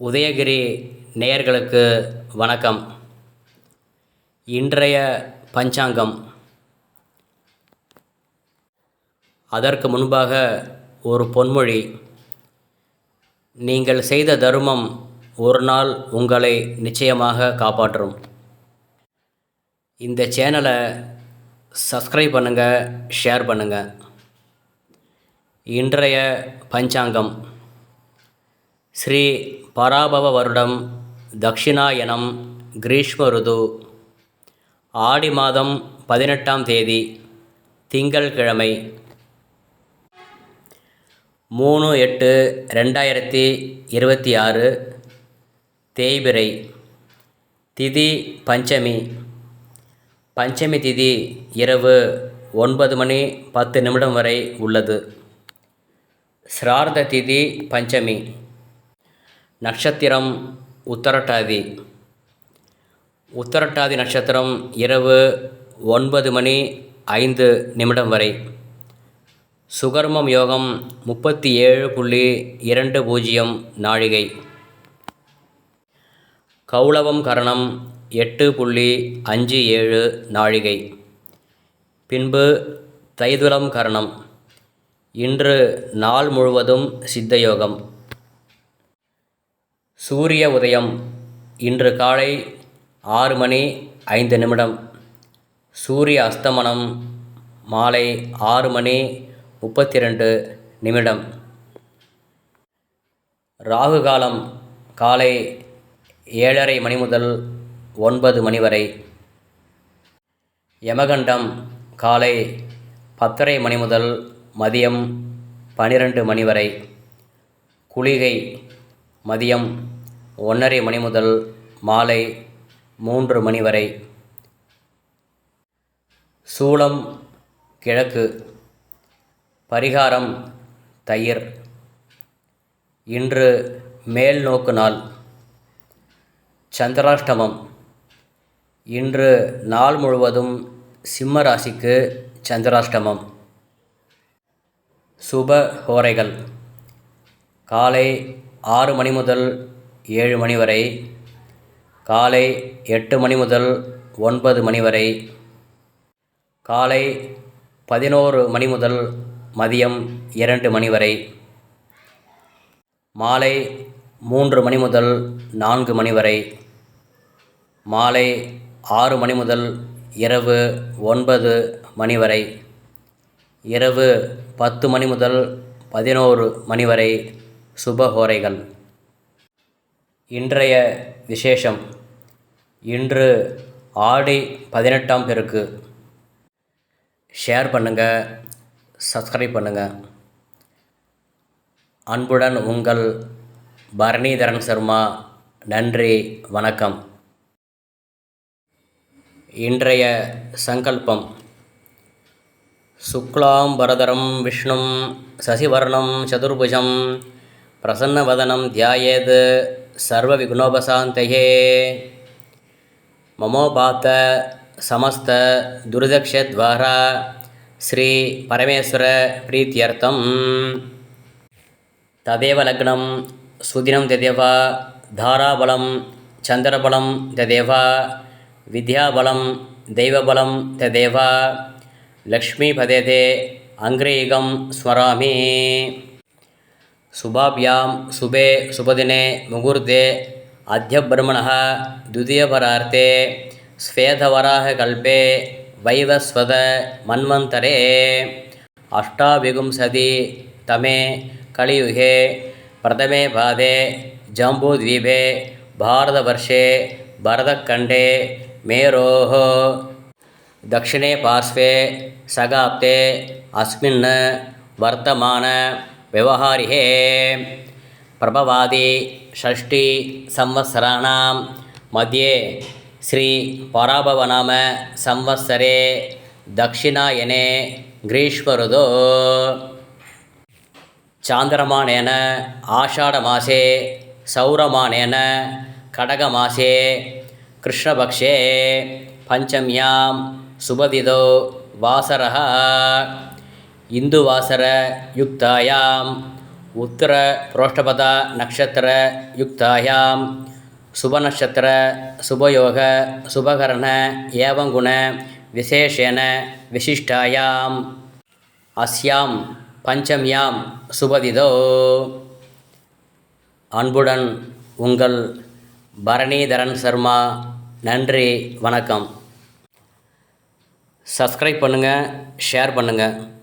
உதயகிரி நேயர்களுக்கு வணக்கம். இன்றைய பஞ்சாங்கம். அதற்கு முன்பாக ஒரு பொன்மொழி. நீங்கள் செய்த தருமம் ஒரு நாள் உங்களை நிச்சயமாக காப்பாற்றும். இந்த சேனலை சப்ஸ்கிரைப் பண்ணுங்கள், ஷேர் பண்ணுங்கள். இன்றைய பஞ்சாங்கம் ஸ்ரீ பராபவ வருடம் தக்ஷிணாயனம் கிரீஷ்ம ருது ஆடி மாதம் 18ஆம் தேதி திங்கள்கிழமை 3/8/2026 தேய்பிறை. திதி பஞ்சமி. பஞ்சமி திதி இரவு 9:10 வரை உள்ளது. ஸ்ரார்த்த திதி பஞ்சமி. நட்சத்திரம் உத்தரட்டாதி. உத்தரட்டாதி நட்சத்திரம் இரவு 9:05 வரை. சுகர்மம் யோகம் 37.20 நாழிகை. கௌளவம் கரணம் 8.57 நாழிகை. பின்பு தைதுலம் கரணம். இன்று நாள் முழுவதும் சித்தயோகம். சூரிய உதயம் இன்று காலை 6:05. சூரிய அஸ்தமனம் மாலை 6:32. ராகு காலம் காலை 7:30 முதல் 9 வரை. யமகண்டம் காலை 10:30 முதல் மதியம் 12 வரை. குளிகை மதியம் 1:30 முதல் மாலை 3 வரை. சூலம் கிழக்கு. பரிகாரம் தயிர். இன்று மேல் நோக்கு நாள். சந்திராஷ்டமம். இன்று நாள் முழுவதும் சிம்ம ராசிக்கு சந்திராஷ்டமம். சுப ஹோரைகள் காலை 6 முதல் 7 வரை. காலை 8 முதல் 9 வரை. காலை 11 முதல் மதியம் 2 வரை. மாலை 3 முதல் 4 வரை. மாலை 6 முதல் இரவு 9 வரை. இரவு 10 முதல் 11 வரை சுபஹோரைகள். இன்றைய விசேஷம். இன்று ஆடி 18ஆம் பெருக்கு. ஷேர் பண்ணுங்கள், சப்ஸ்கிரைப் பண்ணுங்கள். அன்புடன் உங்கள் பரணிதரன் சர்மா. நன்றி, வணக்கம். இன்றைய சங்கல்பம். சுக்லாம் பரதரம் விஷ்ணும் சசிவர்ணம் சதுர்புஜம் பிரசன்னவதனம் தியாயேத் சர்வவிக்னோபசாந்தயே. மமோபாத்த சமஸ்த துர்தக்ஷத்வாரா ஸ்ரீ பரமேஸ்வர பிரீத்யர்த்தம். ததேவ லக்னம் சுதினம் ததேவ தாராபலம் சந்திரபலம் ததேவ வித்யாபலம் தெய்வபலம் ததேவ லக்ஷ்மீபதேதே அங்கிரீகம் ஸ்மராமி. சுபாபியாம் சுபே சுபதினே முகூர்த்தே அத்ய பிரம்மணः द्वितीयपरार्थे स्वेदवराहकल्पे वैवस्वत मन्वन्तरे अष्टाविंशतितमे कलियुगे प्रथमे पादे जम्बूद्वीपे भारतवर्षे भरतखण्डे मेरोः दक्षिणे पार्श्वे सगाब्दे अस्मिन् वर्तमान व्यवहारिहे प्रभवादि षष्ठी संवत्सराणां मध्ये श्री पराभवनाम संवत्सरे दक्षिणायने ग्रीष्म ऋतौ चान्द्रमानेन आषाढमासे सौरमानेन खडगमासे कृष्णपक्षे पंचम्यां शुभतिथौ वासरः इन्दुवासर युक्तायां उत्तर प्रोष्ठपद नक्षत्र युक्तायां शुभनक्षत्र शुभयोग शुभकरण एवं गुण विशेषेण विशिष्टायाम् अस्यां पंचम्यां शुभदिदौ அன்புடன் உங்கள் பரணிதரன் சர்மா. நன்றி, வணக்கம். சப்ஸ்கிரைப் பண்ணுங்கள், ஷேர் பண்ணுங்கள்.